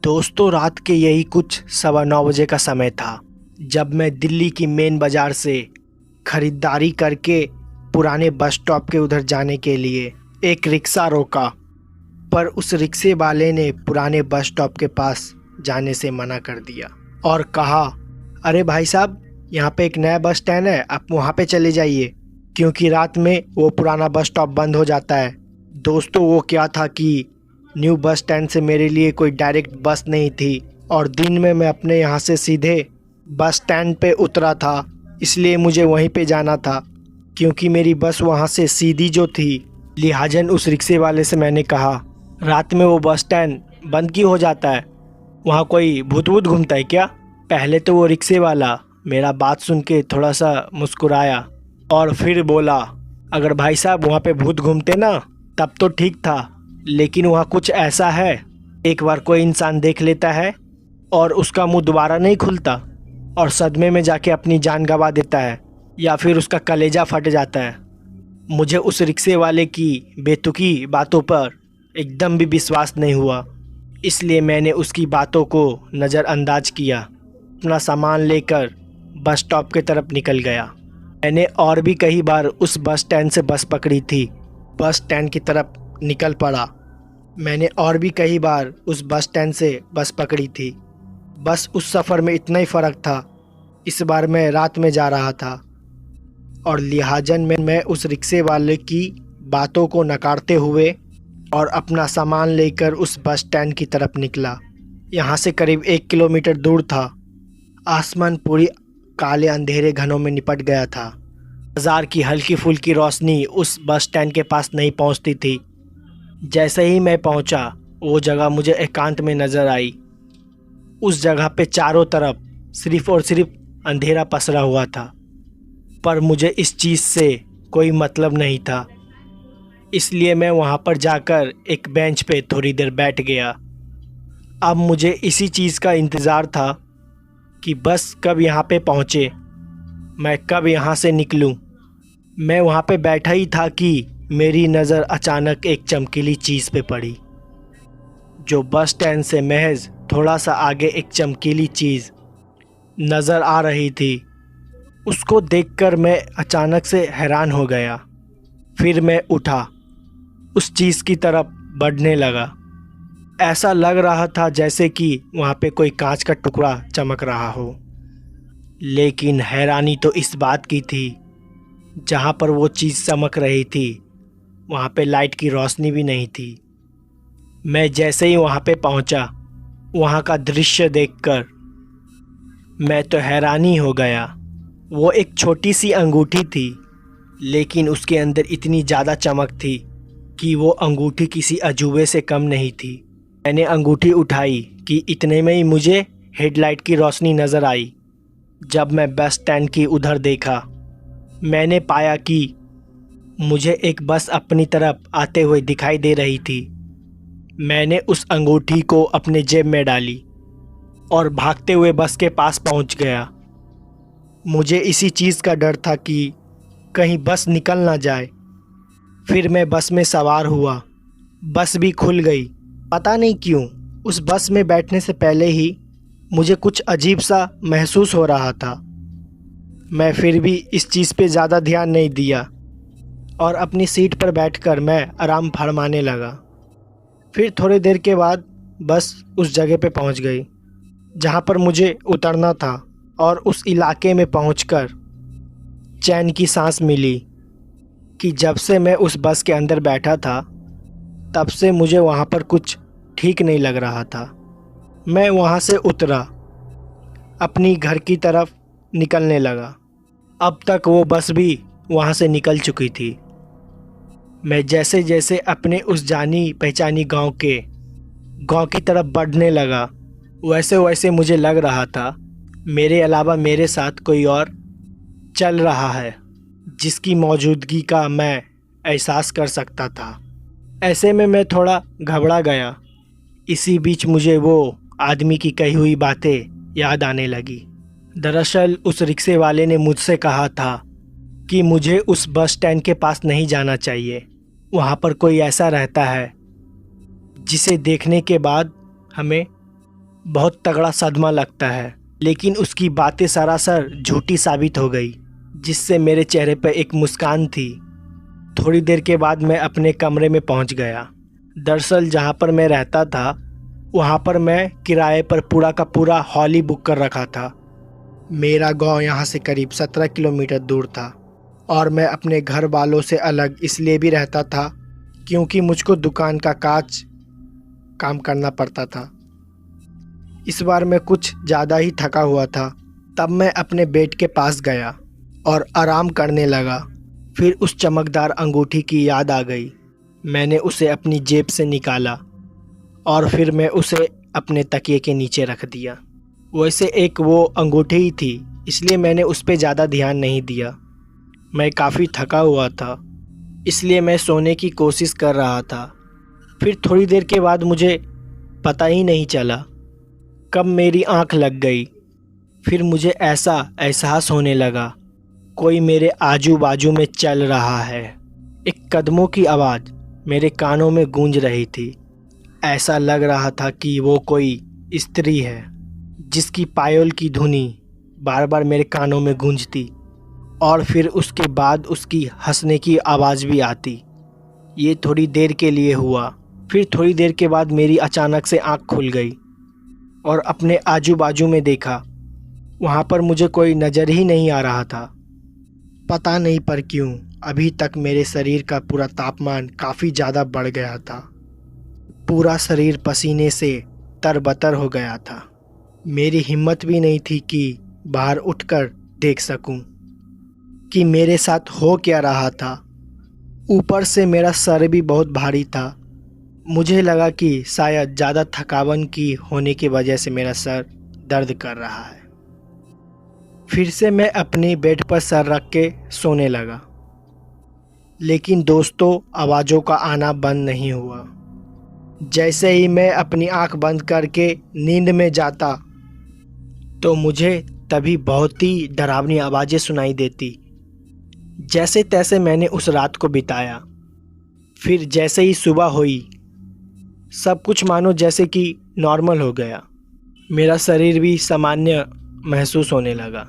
दोस्तों, रात के यही कुछ 9:15 बजे का समय था जब मैं दिल्ली की मेन बाज़ार से ख़रीदारी करके पुराने बस स्टॉप के उधर जाने के लिए एक रिक्शा रोका। पर उस रिक्शे वाले ने पुराने बस स्टॉप के पास जाने से मना कर दिया और कहा, अरे भाई साहब, यहाँ पे एक नया बस स्टैंड है, आप वहाँ पे चले जाइए, क्योंकि रात में वो पुराना बस स्टॉप बंद हो जाता है। दोस्तों, वो क्या था कि न्यू बस स्टैंड से मेरे लिए कोई डायरेक्ट बस नहीं थी और दिन में मैं अपने यहाँ से सीधे बस स्टैंड पे उतरा था, इसलिए मुझे वहीं पे जाना था क्योंकि मेरी बस वहाँ से सीधी जो थी। लिहाजन उस रिक्शे वाले से मैंने कहा, रात में वो बस स्टैंड बंद क्यों हो जाता है? वहाँ कोई भूत वूत घूमता है क्या? पहले तो वो रिक्शे वाला मेरा बात सुन के थोड़ा सा मुस्कुराया और फिर बोला, अगर भाई साहब वहाँ पे भूत घूमते ना तब तो ठीक था, लेकिन वहाँ कुछ ऐसा है, एक बार कोई इंसान देख लेता है और उसका मुंह दोबारा नहीं खुलता और सदमे में जाके अपनी जान गंवा देता है या फिर उसका कलेजा फट जाता है। मुझे उस रिक्शे वाले की बेतुकी बातों पर एकदम भी विश्वास नहीं हुआ, इसलिए मैंने उसकी बातों को नज़रअंदाज किया। अपना सामान लेकर बस स्टॉप की तरफ निकल गया। मैंने और भी कई बार उस बस स्टैंड से बस पकड़ी थी, बस स्टैंड की तरफ निकल पड़ा। मैंने और भी कई बार उस बस स्टैंड से बस पकड़ी थी, बस उस सफ़र में इतना ही फ़र्क था, इस बार मैं रात में जा रहा था और लिहाजन में मैं उस रिक्शे वाले की बातों को नकारते हुए और अपना सामान लेकर उस बस स्टैंड की तरफ निकला। यहाँ से करीब 1 किलोमीटर दूर था। आसमान पूरी काले अंधेरे घनों में निपट गया था। बाज़ार की हल्की फुल्की रोशनी उस बस स्टैंड के पास नहीं पहुँचती थी। जैसे ही मैं पहुंचा, वो जगह मुझे एकांत में नज़र आई। उस जगह पे चारों तरफ सिर्फ और सिर्फ अंधेरा पसरा हुआ था, पर मुझे इस चीज़ से कोई मतलब नहीं था, इसलिए मैं वहाँ पर जाकर एक बेंच पे थोड़ी देर बैठ गया। अब मुझे इसी चीज़ का इंतज़ार था कि बस कब यहाँ पे पहुँचे, मैं कब यहाँ से निकलूँ। मैं वहाँ पे बैठा ही था कि मेरी नज़र अचानक एक चमकीली चीज़ पे पड़ी। जो बस स्टैंड से महज थोड़ा सा आगे एक चमकीली चीज़ नज़र आ रही थी, उसको देखकर मैं अचानक से हैरान हो गया। फिर मैं उठा, उस चीज़ की तरफ बढ़ने लगा। ऐसा लग रहा था जैसे कि वहाँ पे कोई कांच का टुकड़ा चमक रहा हो, लेकिन हैरानी तो इस बात की थी, जहाँ पर वो चीज़ चमक रही थी वहाँ पे लाइट की रोशनी भी नहीं थी। मैं जैसे ही वहाँ पे पहुँचा, वहाँ का दृश्य देखकर मैं तो हैरान ही हो गया। वो एक छोटी सी अंगूठी थी, लेकिन उसके अंदर इतनी ज़्यादा चमक थी कि वो अंगूठी किसी अजूबे से कम नहीं थी। मैंने अंगूठी उठाई कि इतने में ही मुझे हेडलाइट की रोशनी नज़र आई। जब मैं बस स्टैंड की उधर देखा, मैंने पाया कि मुझे एक बस अपनी तरफ आते हुए दिखाई दे रही थी। मैंने उस अंगूठी को अपने जेब में डाली और भागते हुए बस के पास पहुंच गया। मुझे इसी चीज़ का डर था कि कहीं बस निकल ना जाए। फिर मैं बस में सवार हुआ। बस भी खुल गई। पता नहीं क्यों उस बस में बैठने से पहले ही मुझे कुछ अजीब सा महसूस हो रहा था। मैं फिर भी इस चीज़ पे ज़्यादा ध्यान नहीं दिया और अपनी सीट पर बैठकर मैं आराम फरमाने लगा। फिर थोड़ी देर के बाद बस उस जगह पे पहुंच गई जहां पर मुझे उतरना था और उस इलाके में पहुंचकर चैन की सांस मिली कि जब से मैं उस बस के अंदर बैठा था तब से मुझे वहां पर कुछ ठीक नहीं लग रहा था। मैं वहां से उतरा, अपनी घर की तरफ निकलने लगा। अब तक वो बस भी वहां से निकल चुकी थी। मैं जैसे जैसे अपने उस जानी पहचानी गांव की तरफ बढ़ने लगा, वैसे वैसे मुझे लग रहा था मेरे अलावा मेरे साथ कोई और चल रहा है, जिसकी मौजूदगी का मैं एहसास कर सकता था। ऐसे में मैं थोड़ा घबरा गया। इसी बीच मुझे वो आदमी की कही हुई बातें याद आने लगी। दरअसल उस रिक्शे वाले ने मुझसे कहा था कि मुझे उस बस स्टैंड के पास नहीं जाना चाहिए, वहाँ पर कोई ऐसा रहता है जिसे देखने के बाद हमें बहुत तगड़ा सदमा लगता है, लेकिन उसकी बातें सरासर झूठी साबित हो गई, जिससे मेरे चेहरे पर एक मुस्कान थी। थोड़ी देर के बाद मैं अपने कमरे में पहुंच गया। दरअसल जहां पर मैं रहता था वहां पर मैं किराए पर पूरा का पूरा हॉल ही बुक कर रखा था। मेरा गांव यहां से करीब 17 किलोमीटर दूर था और मैं अपने घर वालों से अलग इसलिए भी रहता था क्योंकि मुझको दुकान का काम करना पड़ता था। इस बार मैं कुछ ज़्यादा ही थका हुआ था। तब मैं अपने बेड के पास गया और आराम करने लगा। फिर उस चमकदार अंगूठी की याद आ गई। मैंने उसे अपनी जेब से निकाला और फिर मैं उसे अपने तकिए के नीचे रख दिया। वैसे एक वो अंगूठी ही थी, इसलिए मैंने उस पर ज़्यादा ध्यान नहीं दिया। मैं काफ़ी थका हुआ था, इसलिए मैं सोने की कोशिश कर रहा था। फिर थोड़ी देर के बाद मुझे पता ही नहीं चला कब मेरी आंख लग गई। फिर मुझे ऐसा एहसास होने लगा कोई मेरे आजू बाजू में चल रहा है। एक कदमों की आवाज़ मेरे कानों में गूंज रही थी। ऐसा लग रहा था कि वो कोई स्त्री है जिसकी पायल की धुनी बार बार मेरे कानों में गूंजती और फिर उसके बाद उसकी हंसने की आवाज़ भी आती। ये थोड़ी देर के लिए हुआ। फिर थोड़ी देर के बाद मेरी अचानक से आँख खुल गई और अपने आजू बाजू में देखा। वहाँ पर मुझे कोई नज़र ही नहीं आ रहा था। पता नहीं पर क्यों अभी तक मेरे शरीर का पूरा तापमान काफ़ी ज़्यादा बढ़ गया था। पूरा शरीर पसीने से तरबतर हो गया था। मेरी हिम्मत भी नहीं थी कि बाहर उठकर देख सकूं कि मेरे साथ हो क्या रहा था। ऊपर से मेरा सर भी बहुत भारी था। मुझे लगा कि शायद ज़्यादा थकावन की होने की वजह से मेरा सर दर्द कर रहा है। फिर से मैं अपनी बेड पर सर रख के सोने लगा, लेकिन दोस्तों आवाज़ों का आना बंद नहीं हुआ। जैसे ही मैं अपनी आंख बंद करके नींद में जाता तो मुझे तभी बहुत ही डरावनी आवाज़ें सुनाई देती। जैसे तैसे मैंने उस रात को बिताया। फिर जैसे ही सुबह हुई सब कुछ मानो जैसे कि नॉर्मल हो गया। मेरा शरीर भी सामान्य महसूस होने लगा।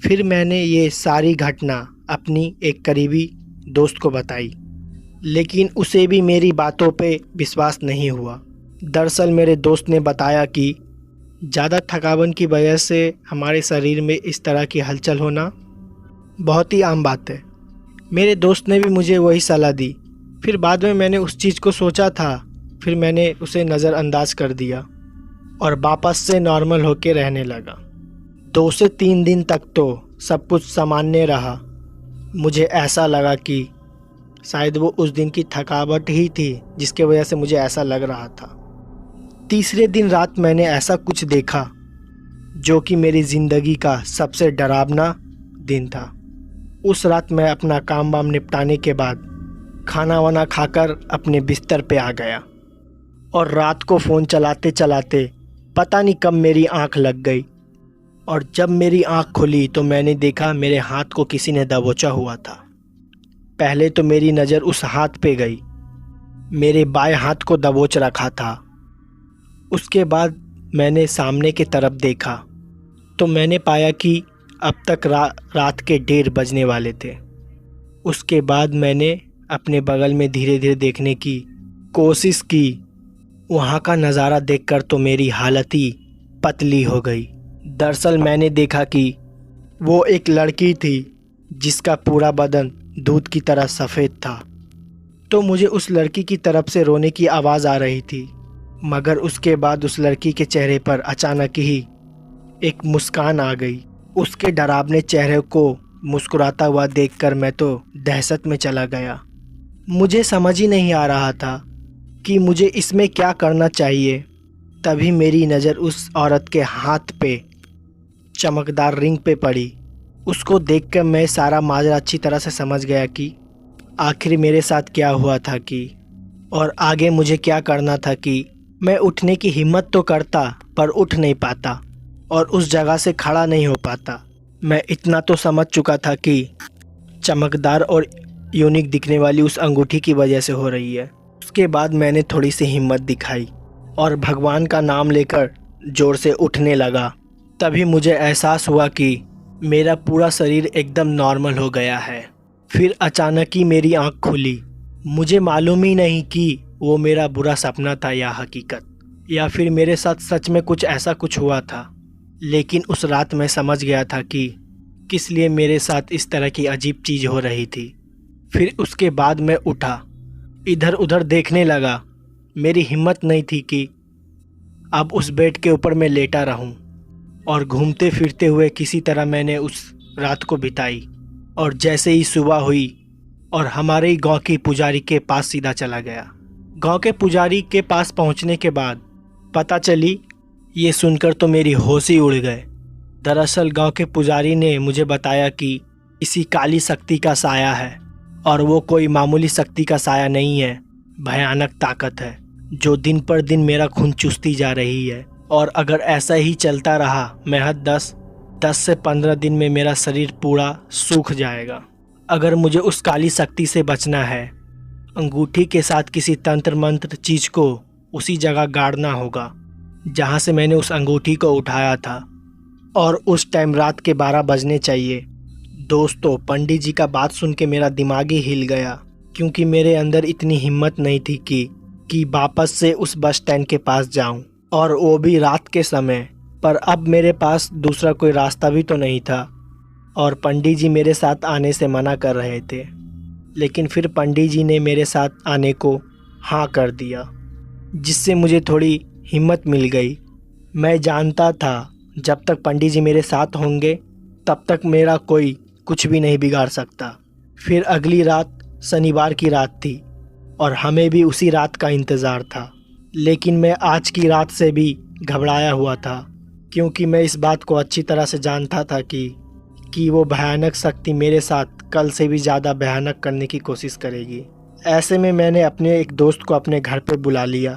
फिर मैंने ये सारी घटना अपनी एक करीबी दोस्त को बताई, लेकिन उसे भी मेरी बातों पे विश्वास नहीं हुआ। दरअसल मेरे दोस्त ने बताया कि ज़्यादा थकावन की वजह से हमारे शरीर में इस तरह की हलचल होना बहुत ही आम बात है। मेरे दोस्त ने भी मुझे वही सलाह दी। फिर बाद में मैंने उस चीज़ को सोचा था, फिर मैंने उसे नज़रअंदाज कर दिया और वापस से नॉर्मल होके रहने लगा। 2 से 3 दिन तक तो सब कुछ सामान्य रहा। मुझे ऐसा लगा कि शायद वो उस दिन की थकावट ही थी जिसके वजह से मुझे ऐसा लग रहा था। तीसरे दिन रात मैंने ऐसा कुछ देखा जो कि मेरी ज़िंदगी का सबसे डरावना दिन था। उस रात मैं अपना काम वाम निपटाने के बाद खाना वाना खाकर अपने बिस्तर पे आ गया और रात को फ़ोन चलाते चलाते पता नहीं कब मेरी आंख लग गई। और जब मेरी आंख खुली तो मैंने देखा मेरे हाथ को किसी ने दबोचा हुआ था। पहले तो मेरी नज़र उस हाथ पे गई। मेरे बाएं हाथ को दबोच रखा था। उसके बाद मैंने सामने की तरफ देखा तो मैंने पाया कि अब तक रात के 1:30 बजने वाले थे। उसके बाद मैंने अपने बगल में धीरे धीरे देखने की कोशिश की। वहाँ का नज़ारा देखकर तो मेरी हालत ही पतली हो गई। दरअसल मैंने देखा कि वो एक लड़की थी जिसका पूरा बदन दूध की तरह सफ़ेद था। तो मुझे उस लड़की की तरफ से रोने की आवाज़ आ रही थी, मगर उसके बाद उस लड़की के चेहरे पर अचानक ही एक मुस्कान आ गई। उसके डरावने चेहरे को मुस्कुराता हुआ देखकर मैं तो दहशत में चला गया। मुझे समझ ही नहीं आ रहा था कि मुझे इसमें क्या करना चाहिए। तभी मेरी नज़र उस औरत के हाथ पे चमकदार रिंग पे पड़ी। उसको देखकर मैं सारा माजरा अच्छी तरह से समझ गया कि आखिर मेरे साथ क्या हुआ था कि और आगे मुझे क्या करना था कि मैं उठने की हिम्मत तो करता पर उठ नहीं पाता और उस जगह से खड़ा नहीं हो पाता। मैं इतना तो समझ चुका था कि चमकदार और यूनिक दिखने वाली उस अंगूठी की वजह से हो रही है। उसके बाद मैंने थोड़ी सी हिम्मत दिखाई और भगवान का नाम लेकर जोर से उठने लगा। तभी मुझे एहसास हुआ कि मेरा पूरा शरीर एकदम नॉर्मल हो गया है। फिर अचानक ही मेरी आंख खुली। मुझे मालूम ही नहीं कि वो मेरा बुरा सपना था या हकीकत, या फिर मेरे साथ सच में कुछ ऐसा कुछ हुआ था। लेकिन उस रात मैं समझ गया था कि किस लिए मेरे साथ इस तरह की अजीब चीज़ हो रही थी। फिर उसके बाद मैं उठा, इधर उधर देखने लगा। मेरी हिम्मत नहीं थी कि अब उस बेड के ऊपर मैं लेटा रहूं, और घूमते फिरते हुए किसी तरह मैंने उस रात को बिताई। और जैसे ही सुबह हुई और हमारे ही गांव की पुजारी के पास सीधा चला गया। गांव के पुजारी के पास पहुंचने के बाद पता चली, ये सुनकर तो मेरी होश ही उड़ गए। दरअसल गांव के पुजारी ने मुझे बताया कि इसी काली शक्ति का साया है, और वो कोई मामूली शक्ति का साया नहीं है, भयानक ताकत है जो दिन पर दिन मेरा खून चूसती जा रही है। और अगर ऐसा ही चलता रहा महज 10 से 15 दिन में मेरा शरीर पूरा सूख जाएगा। अगर मुझे उस काली शक्ति से बचना है, अंगूठी के साथ किसी तंत्र मंत्र चीज को उसी जगह गाड़ना होगा जहां से मैंने उस अंगूठी को उठाया था। और उस टाइम रात के 12 बजने चाहिए। दोस्तों, पंडित जी का बात सुन के मेरा दिमाग ही हिल गया, क्योंकि मेरे अंदर इतनी हिम्मत नहीं थी कि वापस से उस बस स्टैंड के पास जाऊं, और वो भी रात के समय। पर अब मेरे पास दूसरा कोई रास्ता भी तो नहीं था, और पंडित जी मेरे साथ आने से मना कर रहे थे। लेकिन फिर पंडित जी ने मेरे साथ आने को हाँ कर दिया, जिससे मुझे थोड़ी हिम्मत मिल गई। मैं जानता था जब तक पंडित जी मेरे साथ होंगे तब तक मेरा कोई कुछ भी नहीं बिगाड़ सकता। फिर अगली रात शनिवार की रात थी, और हमें भी उसी रात का इंतज़ार था। लेकिन मैं आज की रात से भी घबराया हुआ था, क्योंकि मैं इस बात को अच्छी तरह से जानता था कि वो भयानक शक्ति मेरे साथ कल से भी ज़्यादा भयानक करने की कोशिश करेगी। ऐसे में मैंने अपने एक दोस्त को अपने घर पर बुला लिया,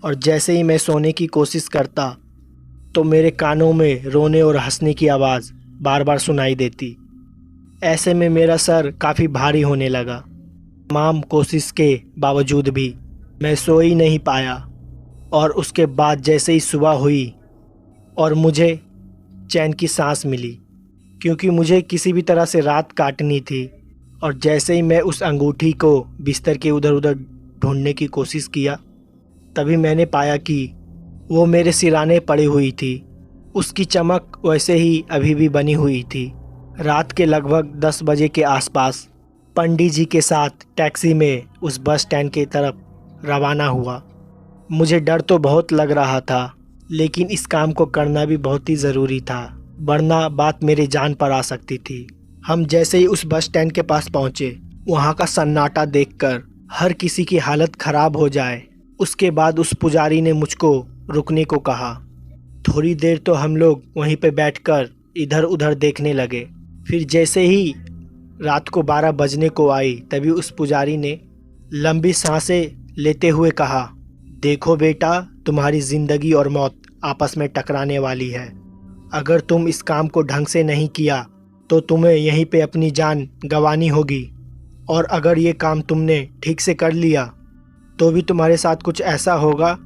और जैसे ही मैं सोने की कोशिश करता तो मेरे कानों में रोने और हंसने की आवाज़ बार बार सुनाई देती। ऐसे में मेरा सर काफ़ी भारी होने लगा। तमाम कोशिश के बावजूद भी मैं सो ही नहीं पाया। और उसके बाद जैसे ही सुबह हुई और मुझे चैन की सांस मिली, क्योंकि मुझे किसी भी तरह से रात काटनी थी। और जैसे ही मैं उस अंगूठी को बिस्तर के उधर उधर ढूंढने की कोशिश किया, तभी मैंने पाया कि वो मेरे सिराने पड़ी हुई थी। उसकी चमक वैसे ही अभी भी बनी हुई थी। रात के लगभग 10 बजे के आसपास पंडित जी के साथ टैक्सी में उस बस स्टैंड की तरफ रवाना हुआ। मुझे डर तो बहुत लग रहा था, लेकिन इस काम को करना भी बहुत ही ज़रूरी था, वरना बात मेरी जान पर आ सकती थी। हम जैसे ही उस बस स्टैंड के पास पहुँचे, वहाँ का सन्नाटा देखकर हर किसी की हालत ख़राब हो जाए। उसके बाद उस पुजारी ने मुझको रुकने को कहा। थोड़ी देर तो हम लोग वहीं पे बैठकर इधर उधर देखने लगे। फिर जैसे ही रात को 12 बजने को आई, तभी उस पुजारी ने लंबी सांसें लेते हुए कहा, देखो बेटा, तुम्हारी ज़िंदगी और मौत आपस में टकराने वाली है। अगर तुम इस काम को ढंग से नहीं किया तो तुम्हें यहीं पे अपनी जान गंवानी होगी, और अगर ये काम तुमने ठीक से कर लिया तो भी तुम्हारे साथ कुछ ऐसा होगा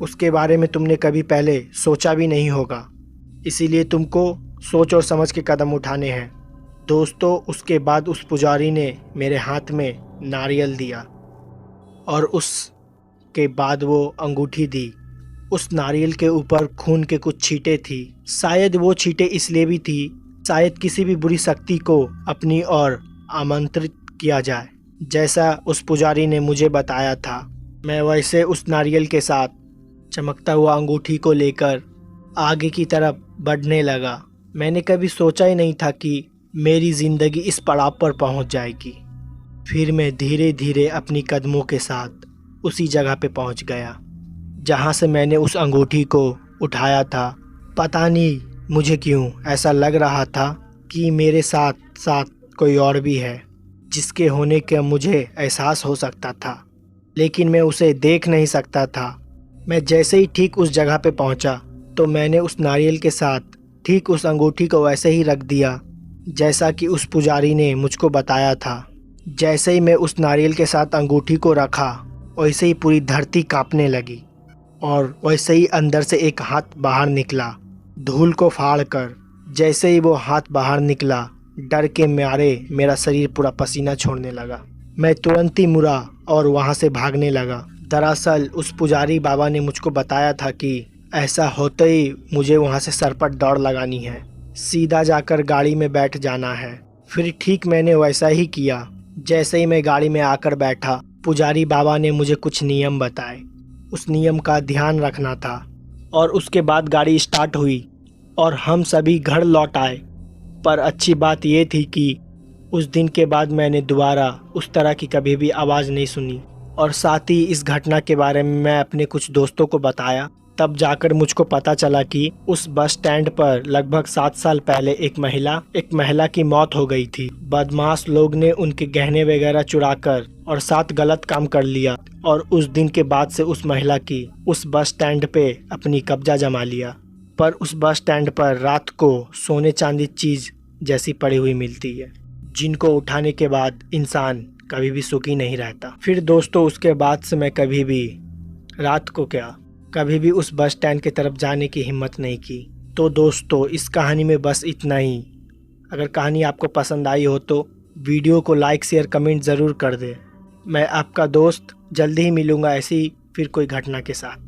उसके बारे में तुमने कभी पहले सोचा भी नहीं होगा। इसीलिए तुमको सोच और समझ के कदम उठाने हैं। दोस्तों, उसके बाद उस पुजारी ने मेरे हाथ में नारियल दिया, और उसके बाद वो अंगूठी दी। उस नारियल के ऊपर खून के कुछ छींटे थी। शायद वो छींटे इसलिए भी थी, शायद किसी भी बुरी शक्ति को अपनी ओर आमंत्रित किया जाए। जैसा उस पुजारी ने मुझे बताया था, मैं वैसे उस नारियल के साथ चमकता हुआ अंगूठी को लेकर आगे की तरफ बढ़ने लगा। मैंने कभी सोचा ही नहीं था कि मेरी ज़िंदगी इस पड़ाव पर पहुंच जाएगी। फिर मैं धीरे धीरे अपनी कदमों के साथ उसी जगह पे पहुंच गया जहां से मैंने उस अंगूठी को उठाया था। पता नहीं मुझे क्यों ऐसा लग रहा था कि मेरे साथ साथ कोई और भी है, जिसके होने का मुझे एहसास हो सकता था, लेकिन मैं उसे देख नहीं सकता था। मैं जैसे ही ठीक उस जगह पे पहुंचा तो मैंने उस नारियल के साथ ठीक उस अंगूठी को वैसे ही रख दिया जैसा कि उस पुजारी ने मुझको बताया था। जैसे ही मैं उस नारियल के साथ अंगूठी को रखा, वैसे ही पूरी धरती कांपने लगी और वैसे ही अंदर से एक हाथ बाहर निकला, धूल को फाड़ कर। जैसे ही वो हाथ बाहर निकला, डर के मारे मेरा शरीर पूरा पसीना छोड़ने लगा। मैं तुरंत ही मुड़ा और वहाँ से भागने लगा। दरअसल उस पुजारी बाबा ने मुझको बताया था कि ऐसा होते ही मुझे वहाँ से सरपट दौड़ लगानी है, सीधा जाकर गाड़ी में बैठ जाना है। फिर ठीक मैंने वैसा ही किया। जैसे ही मैं गाड़ी में आकर बैठा, पुजारी बाबा ने मुझे कुछ नियम बताए। उस नियम का ध्यान रखना था और उसके बाद गाड़ी स्टार्ट हुई और हम सभी घर लौट आए। पर अच्छी बात यह थी कि उस दिन के बाद मैंने दोबारा उस तरह की कभी भी आवाज़ नहीं सुनी। और साथ ही इस घटना के बारे में मैं अपने कुछ दोस्तों को बताया, तब जाकर मुझको पता चला कि उस बस स्टैंड पर लगभग 7 साल पहले एक महिला की मौत हो गई थी। बदमाश लोग ने उनके गहने वगैरह चुराकर और साथ गलत काम कर लिया और उस दिन के बाद से उस महिला की उस बस स्टैंड पे अपनी कब्जा जमा लिया। पर उस बस स्टैंड पर रात को सोने चांदी चीज़ जैसी पड़ी हुई मिलती है, जिनको उठाने के बाद इंसान कभी भी सुखी नहीं रहता। फिर दोस्तों उसके बाद से मैं कभी भी रात को कभी भी उस बस स्टैंड की तरफ जाने की हिम्मत नहीं की। तो दोस्तों इस कहानी में बस इतना ही। अगर कहानी आपको पसंद आई हो तो वीडियो को लाइक शेयर कमेंट ज़रूर कर दें। मैं आपका दोस्त जल्दी ही मिलूँगा ऐसी फिर कोई घटना के साथ।